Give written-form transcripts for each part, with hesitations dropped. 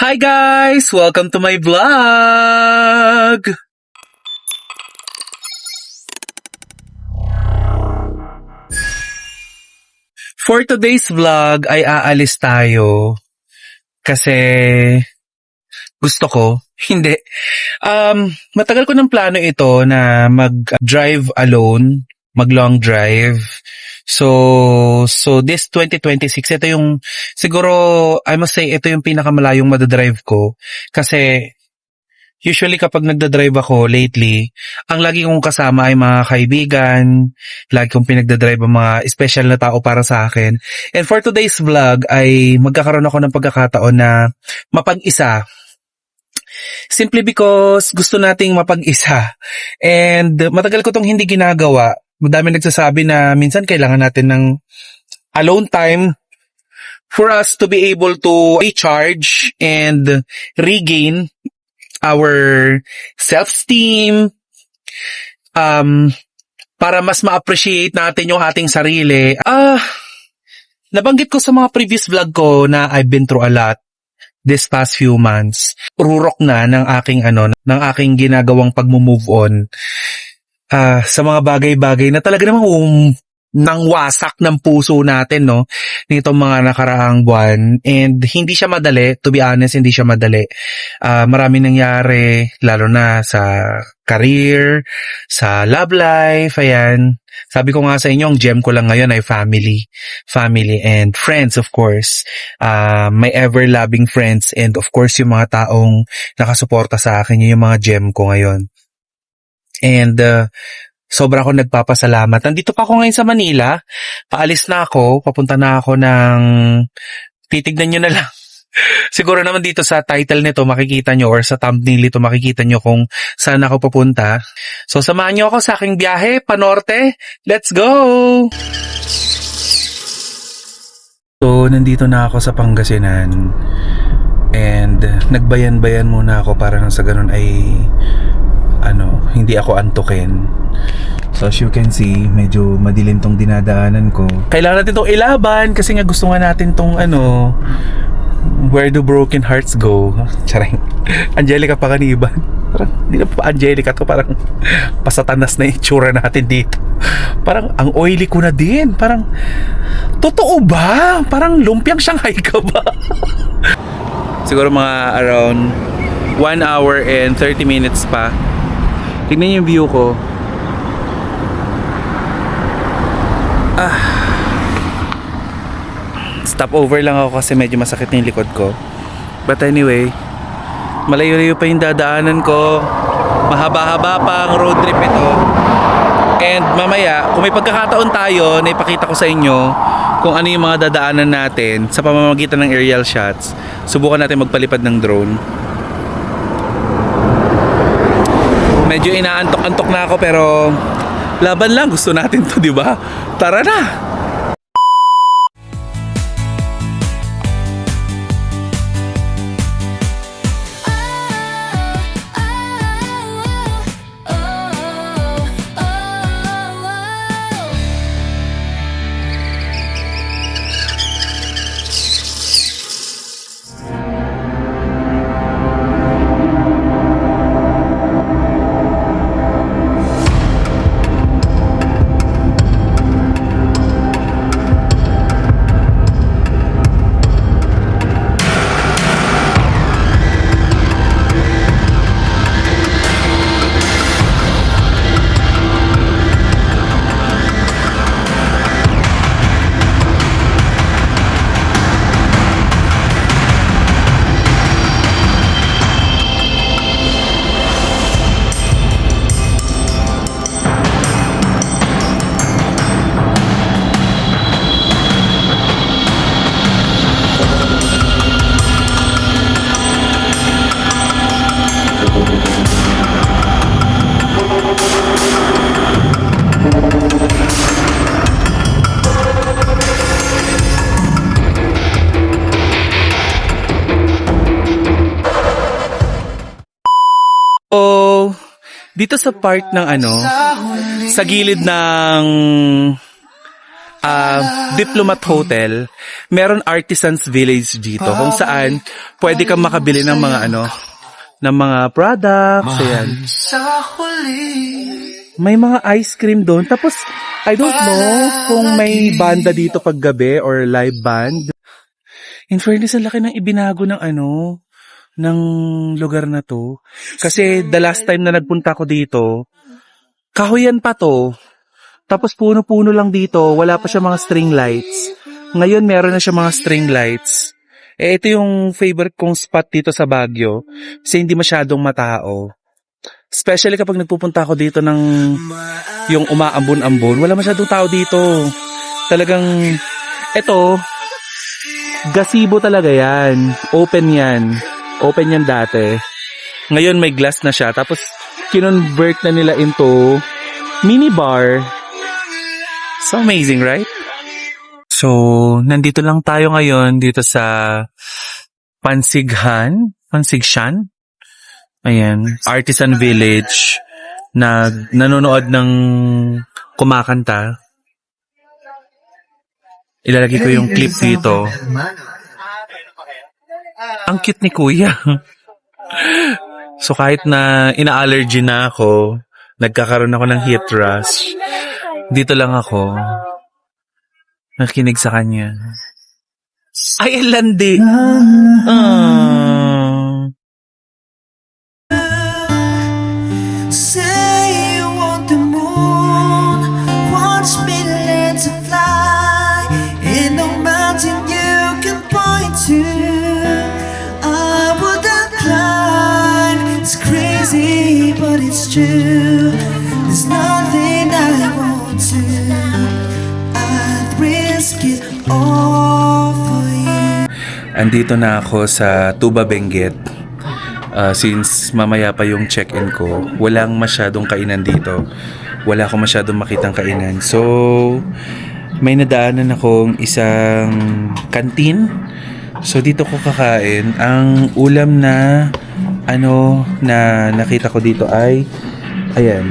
Hi guys! Welcome to my vlog! For today's vlog ay aalis tayo kasi gusto ko. Hindi. Matagal ko ng plano ito na mag-drive alone, mag-long drive. So this 2026, ito yung, siguro, I must say, ito yung pinakamalayong madadrive ko. Kasi, usually kapag nagdadrive ako lately, ang lagi kong kasama ay mga kaibigan, lagi kong pinagdadrive ang mga special na tao para sa akin. And for today's vlog ay magkakaroon ako ng pagkakataon na mapag-isa. Simply because gusto nating mapag-isa. And matagal ko tong hindi ginagawa. Madami nagsasabi na minsan kailangan natin ng alone time for us to be able to recharge and regain our self-esteem, para mas ma-appreciate natin yung ating sarili. Nabanggit ko sa mga previous vlog ko na I've been through a lot this past few months. Rurok na ng aking ginagawang pag-move on. Sa mga bagay-bagay na talaga namang nang wasak ng puso natin, no? Nitong mga nakaraang buwan. And hindi siya madali, to be honest, hindi siya madali. Marami nangyari, lalo na sa career, sa love life, ayan. Sabi ko nga sa inyo, ang gem ko lang ngayon ay family. Family and friends, of course. My ever-loving friends and of course, yung mga taong nakasuporta sa akin, yun yung mga gem ko ngayon. And sobra ako nagpapasalamat. Nandito pa ako ngayon sa Manila. Paalis na ako. Papunta na ako ng... Titignan nyo na lang. Siguro naman dito sa title nito makikita nyo or sa thumbnail ito makikita nyo kung saan ako papunta. So samahan nyo ako sa aking biyahe, panorte. Let's go! So nandito na ako sa Pangasinan. And nagbayan-bayan muna ako para nang sa ganun ay... hindi ako antukin. So as you can see, medyo madilim tong dinadaanan ko. Kailangan natin tong ilaban kasi nga gusto nga natin tong where do broken hearts go? Charing. Angelica Panganiban. Parang hindi na pa Angelica to, parang pasatanas na itsura natin dito. Parang ang oily ko na din. Parang totoo ba? Parang lumpiang Shanghai ka ba? Siguro mga around 1 hour and 30 minutes pa. Tingnan yung view ko. Stop over lang ako kasi medyo masakit na yung likod ko. But anyway, malayo-layo pa yung dadaanan ko. Mahaba-haba pa ang road trip ito. And mamaya, kung may pagkakataon tayo na ipakita ko sa inyo kung ano yung mga dadaanan natin sa pamamagitan ng aerial shots, subukan natin magpalipad ng drone. Medyo inaantok-antok na ako pero laban lang, gusto natin to, di ba? Tara na! Dito sa part ng sa gilid ng Diplomat Hotel, meron Artisans Village dito kung saan pwede kang makabili ng mga ng mga products. Ayan. May mga ice cream doon. Tapos, I don't know kung may banda dito pag gabi or live band. In fairness, ang laki ng ibinago ng ng lugar na to. Kasi the last time na nagpunta ko dito, kahoyan pa to. Tapos puno-puno lang dito, wala pa siya mga string lights. Ngayon meron na siya mga string lights. Ito yung favorite kong spot dito sa Baguio kasi hindi masyadong matao. Especially kapag nagpupunta ako dito ng yung umaambon-ambon, wala masyadong tao dito. Talagang, gazebo talaga yan. Open yan. Open yan dati. Ngayon may glass na siya. Tapos, kinonvert na nila into mini bar. So amazing, right? So, nandito lang tayo ngayon dito sa Pansigshan. Ayan, Artisan Village. Nanonood ng kumakanta. Ilalagay ko yung clip dito. Ang cute ni Kuya. So kahit na ina-allergy na ako, nagkakaroon ako ng heat rash, dito lang ako nakinig sa kanya. Ay, ang landi. Say you want the moon, watch me learn to fly. Ain't no mountain you can point to I would not climb. It's crazy but it's true. There's nothing I won't do. I'd risk it all for you. Andito na ako sa Tuba Benguet. Since mamaya pa yung check-in ko, walang masyadong kainan dito. Wala akong masyadong makitang kainan. So, may nadaanan akong isang kantin. So, dito ko kakain. Ang ulam na na nakita ko dito ay, ayan,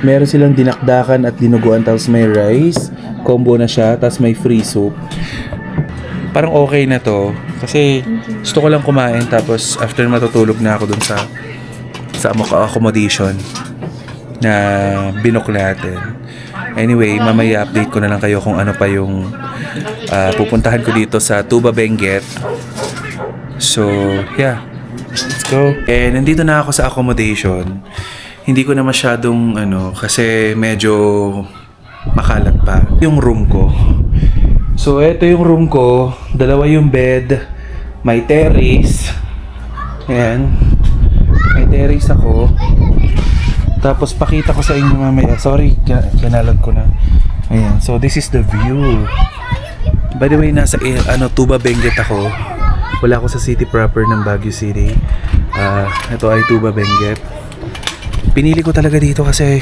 meron silang dinakdakan at dinuguan, tapos may rice, combo na siya, tapos may free soup. Parang okay na to kasi gusto ko lang kumain, tapos after matutulog na ako dun sa accommodation na binook natin. Anyway, mamaya update ko na lang kayo kung ano pa yung pupuntahan ko dito sa Tuba Benguet. So, yeah. Let's go. And nandito na ako sa accommodation. Hindi ko na masyadong kasi medyo makalat pa yung room ko. So, ito yung room ko. Dalawa yung bed. May terrace. Ayan. May terrace ako. Tapos, pakita ko sa inyo mamaya. Sorry, kinalag ko na. Ayan. So, this is the view. By the way, nasa Tuba Benguet ako. Wala ako sa city proper ng Baguio City. Ito ay Tuba Benguet. Pinili ko talaga dito kasi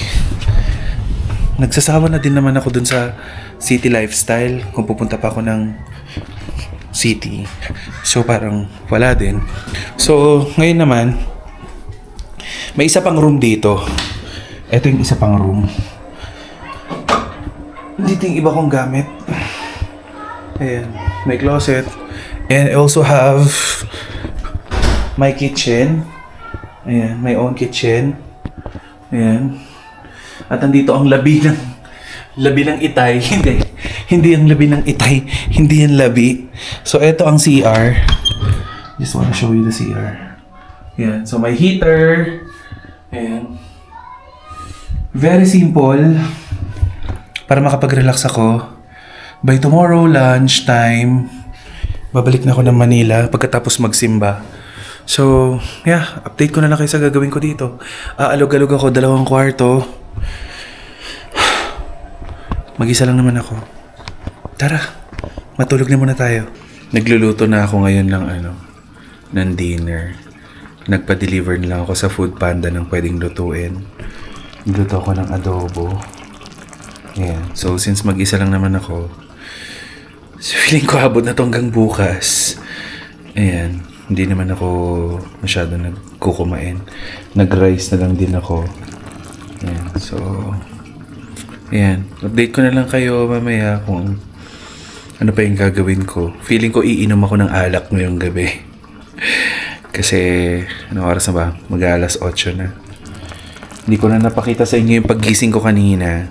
nagsasawa na din naman ako dun sa city lifestyle kung pupunta pa ako ng city. So parang wala din. So ngayon naman may isa pang room dito. Ito yung isa pang room. Dito yung iba kong gamit. Ayan, may closet. And I also have my kitchen. Ayan, my own kitchen. Ayan. At nandito ang labi ng itay. Hindi ang labi ng itay. Hindi ang labi. So, ito ang CR. Just wanna show you the CR. Ayan. So, may heater. Ayan. Very simple. Para makapag-relax ako. By tomorrow, lunchtime, babalik na ako ng Manila pagkatapos magsimba. So, yeah. Update ko na lang kayo sa gagawin ko dito. Aalog-alog ako, 2 kwarto. Mag-isa lang naman ako. Tara, matulog na muna tayo. Nagluluto na ako ngayon ng dinner. Nagpa-deliver na lang ako sa Food Panda ng pwedeng lutuin. Nagluto ako ng adobo. Ayan. So, since mag-isa lang naman ako, feeling ko abot na to hanggang bukas. Ayan. Hindi naman ako masyado nagkukumain. Nag-rice na lang din ako. Ayan. So, Ayan, update ko na lang kayo mamaya kung ano pa yung gagawin ko. Feeling ko iinom ako ng alak ngayong gabi. Kasi, ano oras na ba? Mag-alas 8 na. Hindi ko na napakita sa inyo yung paggising ko kanina.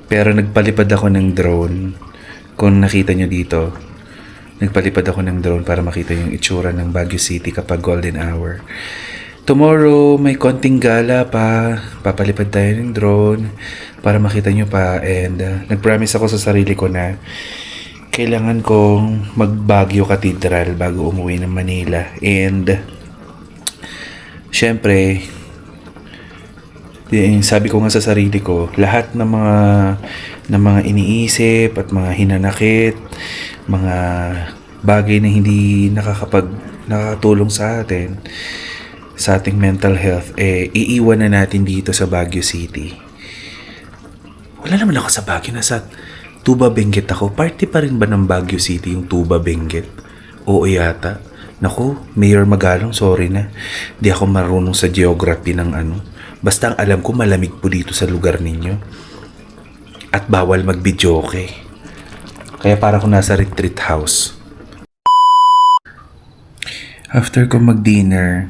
Pero nagpalipad ako ng drone. Kung nakita nyo dito, nagpalipad ako ng drone para makita yung itsura ng Baguio City kapag golden hour. Tomorrow, may konting gala pa. Papalipad tayo ng drone para makita nyo pa. And nag-promise ako sa sarili ko na kailangan kong mag-Baguio Cathedral bago umuwi ng Manila. And syempre, sabi ko nga sa sarili ko, lahat ng mga iniisip at mga hinanakit, mga bagay na hindi nakakatulong sa atin, sa ating mental health, iiwan na natin dito sa Baguio City. Wala naman ako sa Baguio, nasa Tuba Benguet ako. Party pa rin ba ng Baguio City yung Tuba Benguet? Oo yata. Naku, Mayor Magalong, sorry na. Di ako marunong sa geography ng ano. Basta ang alam ko, malamig po dito sa lugar ninyo. At bawal mag-videoke. Kaya para ko nasa retreat house. After ko mag-dinner,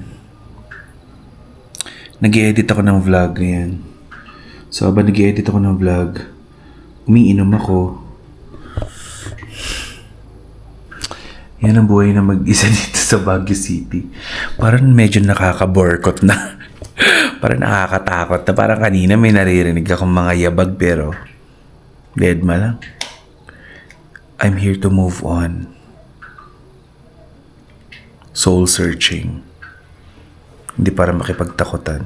nag-edit ako ng vlog ngayon. So, habang nag-edit ako ng vlog, umiinom ako. Yan ang buhay na mag-isa dito sa Baguio City. Parang medyo nakaka-boycott na. Parang nakakatakot na. Parang kanina may naririnig akong mga yabag pero deadma lang. I'm here to move on. Soul searching. Hindi para makipagtakutan.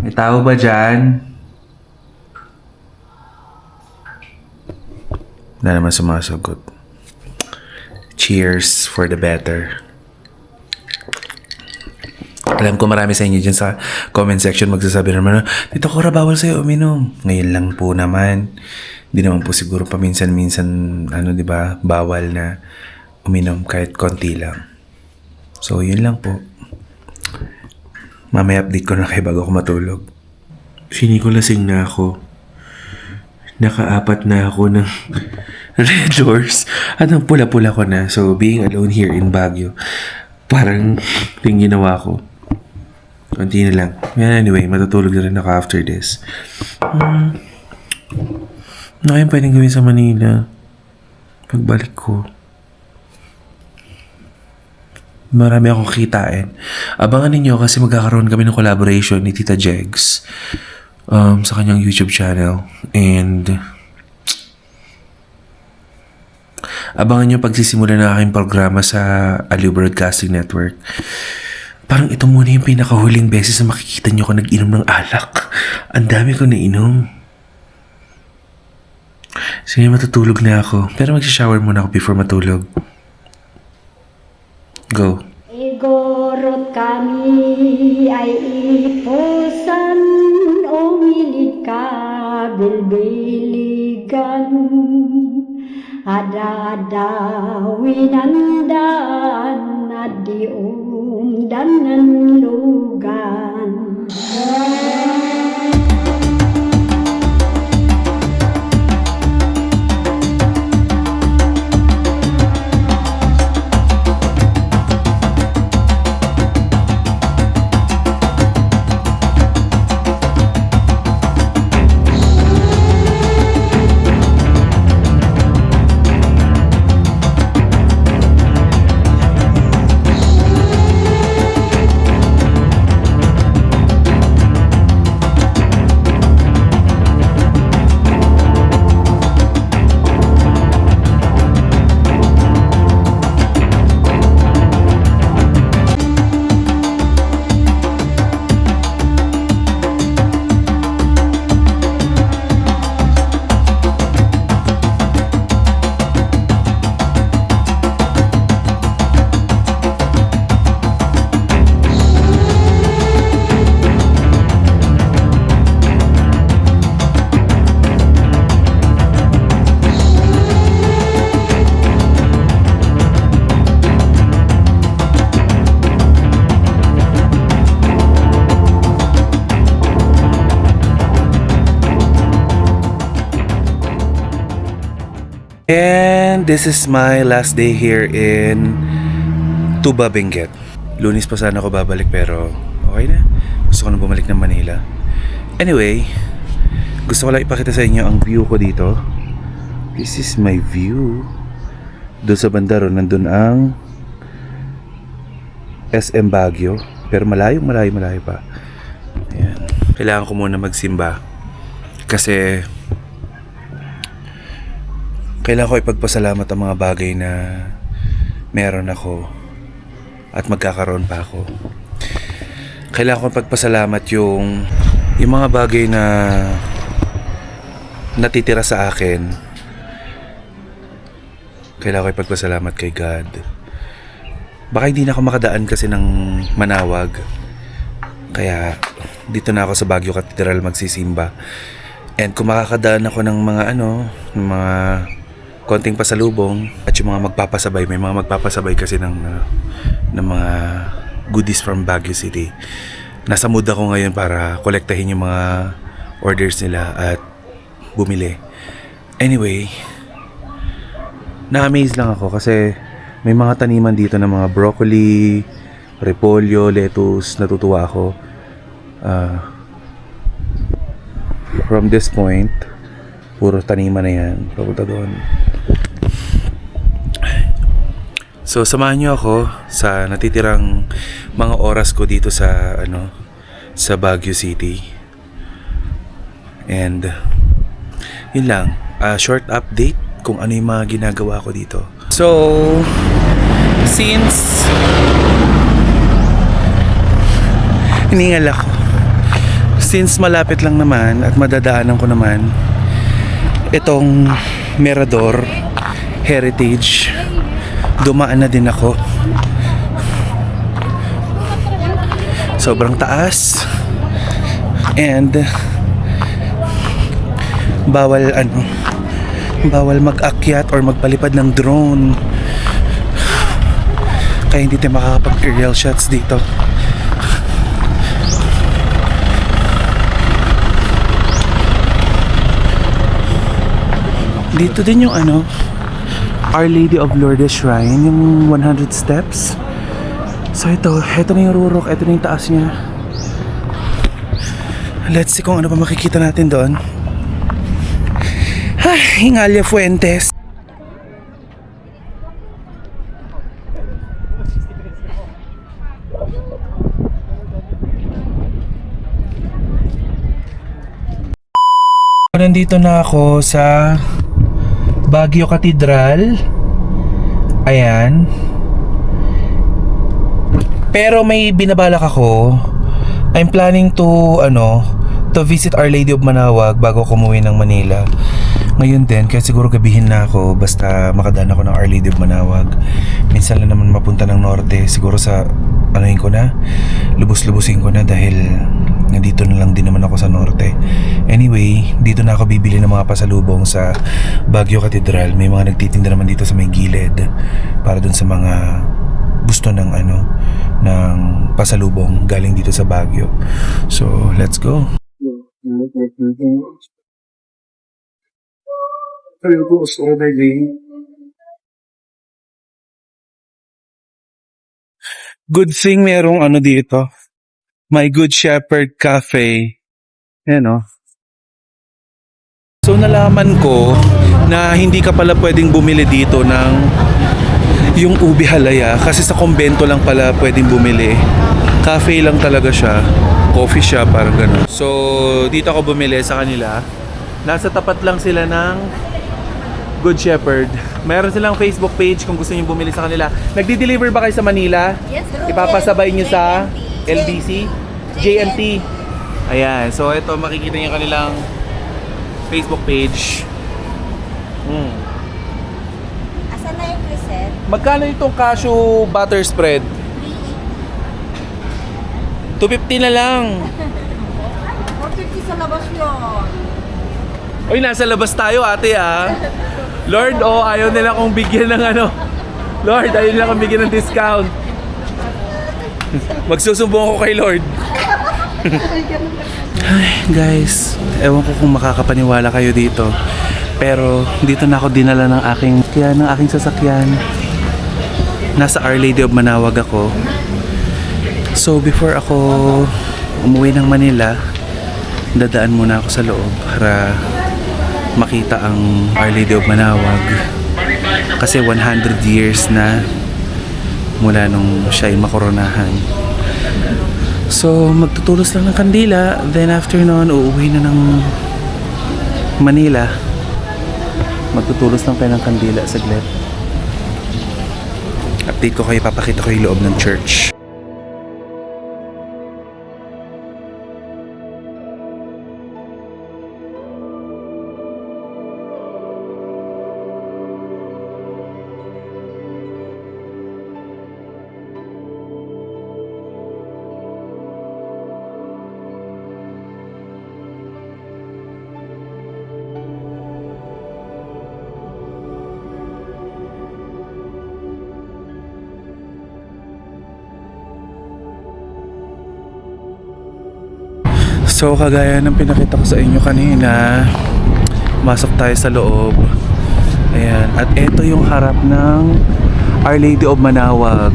May tao ba dyan? Wala naman sumasagot. Cheers for the better. Alam ko marami sa inyo dyan sa comment section magsasabi naman, Tito Cora, bawal sa'yo uminom. Ngayon lang po naman. Hindi naman po siguro paminsan-minsan, di ba, bawal na uminom kahit konti lang. So, yun lang po. Mamaya update ko na kayo bago ako matulog. Feeling ko lasing na ako. Naka-4 na ako ng Red Doors. At ang pula-pula ko na. So, being alone here in Baguio, parang yung ginawa ko. Konti na lang. Anyway, matutulog na rin ako after this. Ano kayong pwedeng gawin sa Manila pagbalik ko? Marami akong kitain. Abangan ninyo kasi magkakaroon kami ng collaboration ni Tita Jegs sa kanyang YouTube channel. And abangan nyo pagsisimula ng aking programa sa Aliw Broadcasting Network. Parang ito muna yung pinakahuling beses na makikita nyo ako nag-inom ng alak. Ang dami ko nainom. Sige, matutulog na ako. Pero mag-shower muna ako before matulog. Go. Igorot kami ay ipusan, umilit ka bilbiligan, ada-adawin ang daan at di umdan ng lugan. And this is my last day here in Tuba, Benguet. Lunes pa sana ako babalik pero okay na. Gusto ko na bumalik ng Manila. Anyway, gusto ko lang ipakita sa inyo ang view ko dito. This is my view. Doon sa banda ron, nandun ang SM Baguio. Pero malayo pa. Ayan. Kailangan ko muna magsimba. Kasi kailangan ko ipagpasalamat ang mga bagay na meron ako at magkakaroon pa ako. Kailangan ko ipagpasalamat yung mga bagay na natitira sa akin. Kailangan ko ipagpasalamat kay God. Baka hindi na ako makadaan kasi ng Manawag. Kaya dito na ako sa Baguio Cathedral magsisimba. And kung makakadaan ako ng mga konting pasalubong at yung mga magpapasabay, may mga magpapasabay kasi ng mga goodies from Baguio City. Nasa mood ako ngayon para kolektahin yung mga orders nila at bumili. Anyway, na-amaze lang ako kasi may mga taniman dito ng mga broccoli, repolyo, lettuce. Natutuwa ako. From this point, puro taniman na yan. Papunta doon. So, samahan niyo ako sa natitirang mga oras ko dito sa Baguio City. And yun lang, short update kung ano yung mga ginagawa ko dito. So, since hiningal ako, since malapit lang naman at madadaanan ko naman itong Mirador Heritage, dumaan na din ako. Sobrang taas. And bawal mag-akyat or magpalipad ng drone. Kaya hindi tayo makakapag-aerial shots dito. Dito din yung Our Lady of Lourdes Shrine, yung 100 steps. So ito na yung rurok, ito na yung taas niya. Let's see kung ano pa makikita natin doon. Hingalia Fuentes. Nandito na ako sa Baguio Cathedral. Ayan. Pero may binabalak ako. I'm planning to visit Our Lady of Manawag bago ako umuwi ng Manila. Ngayon din, kaya siguro gabihin na ako basta makadaan ako ng Our Lady of Manawag. Minsan lang naman mapunta ng norte. Siguro sa lubos-lubusin ko na dahil nandito na lang din naman ako sa norte. Anyway, dito na ako bibili ng mga pasalubong sa Baguio Cathedral. May mga nagtitinda naman dito sa may gilid para dun sa mga gusto ng ng pasalubong galing dito sa Baguio. So, let's go. Good thing merong dito. My Good Shepherd Cafe. Ayan So nalaman ko na hindi ka pala pwedeng bumili dito ng yung ubi halaya kasi sa kumbento lang pala pwedeng bumili. Cafe lang talaga siya. Coffee shop, parang gano'n. So dito ako bumili sa kanila. Nasa tapat lang sila ng Good Shepherd. Mayroon silang Facebook page kung gusto niyo bumili sa kanila. Nagdi-deliver ba kayo sa Manila? Yes, sir. Ipapasabay niyo sa LBC? JNT. Ayan. So, ito makikita niyo kanilang Facebook page. Asan na yung preset? Magkano itong cashew butter spread? 250 na lang. 450 sa labas yun. Uy, nasa labas tayo ate Lord, ayaw nila kong bigyan ng Lord, ayaw nila kong bigyan ng discount. Magsusumbong ako kay Lord. Ay, guys, ewan ko kung makakapaniwala kayo dito. Pero dito na ako dinala ng aking sasakyan. Nasa Our Lady of Manawag ako. So before ako umuwi ng Manila, dadaan muna ako sa loob para makita ang Our Lady of Manawag. Kasi 100 years na mula nung siya ay makoronahan. So magtutulos lang ng kandila, then after nun uuwi na ng Manila. Magtutulos lang tayo ng kandila saglit. Update ko kayo, papakita ko yung loob ng church. So kagaya ng pinakita ko sa inyo kanina, masok tayo sa loob. Ayan. At ito yung harap ng Our Lady of Manawag.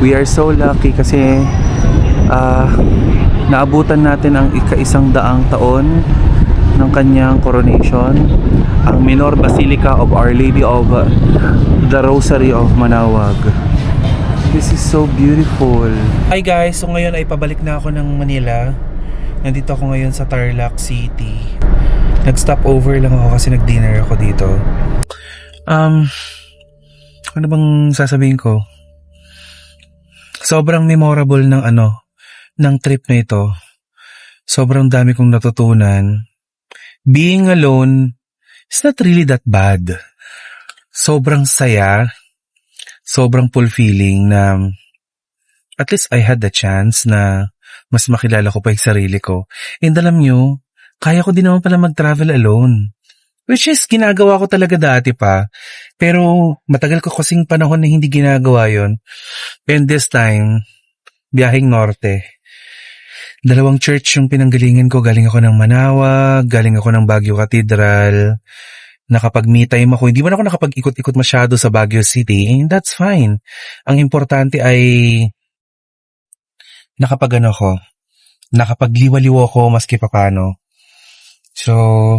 We are so lucky kasi naabutan natin ang ika-100 taon ng kanyang coronation, ang Minor Basilica of Our Lady of the Rosary of Manawag. This is so beautiful. Hi guys, so ngayon ay pabalik na ako ng Manila. Nandito ako ngayon sa Tarlac City. Nag-stop over lang ako kasi nag-dinner ako dito. Ano bang sasabihin ko? Sobrang memorable ng trip na ito. Sobrang dami kong natutunan. Being alone is not really that bad. Sobrang saya. Sobrang fulfilling na at least I had the chance na mas makilala ko pa yung sarili ko. And alam nyo, kaya ko din naman pala mag-travel alone. Which is, ginagawa ko talaga dati pa. Pero, matagal ko kasing panahon na hindi ginagawa yon. And this time, biyaheng norte. 2 church yung pinanggalingan ko. Galing ako ng Manawag, galing ako ng Baguio Cathedral. Nakapag-me time ako. Hindi man ako nakapag-ikot-ikot masyado sa Baguio City. And that's fine. Ang importante ay nakapagliwa-liwa ko maski papano. So,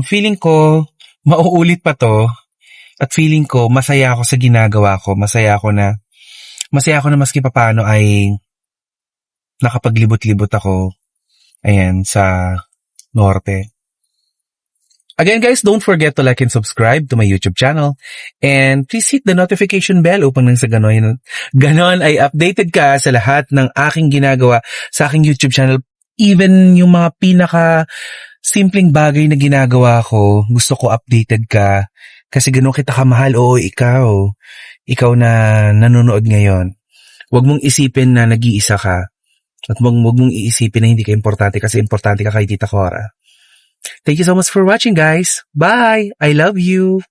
feeling ko mauulit pa to at feeling ko masaya ako sa ginagawa ko. Masaya ako na maski papano ay nakapaglibot-libot ako ayan sa norte. Again guys, don't forget to like and subscribe to my YouTube channel and please hit the notification bell upang nang sa ganon ay updated ka sa lahat ng aking ginagawa sa aking YouTube channel. Even yung mga pinaka simpleng bagay na ginagawa ko, gusto ko updated ka kasi ganon kita kamahal. Oo, ikaw na nanonood ngayon. Huwag mong isipin na nag-iisa ka at huwag mong iisipin na hindi ka importante kasi importante ka kay Tita Cora. Thank you so much for watching, guys. Bye! I love you!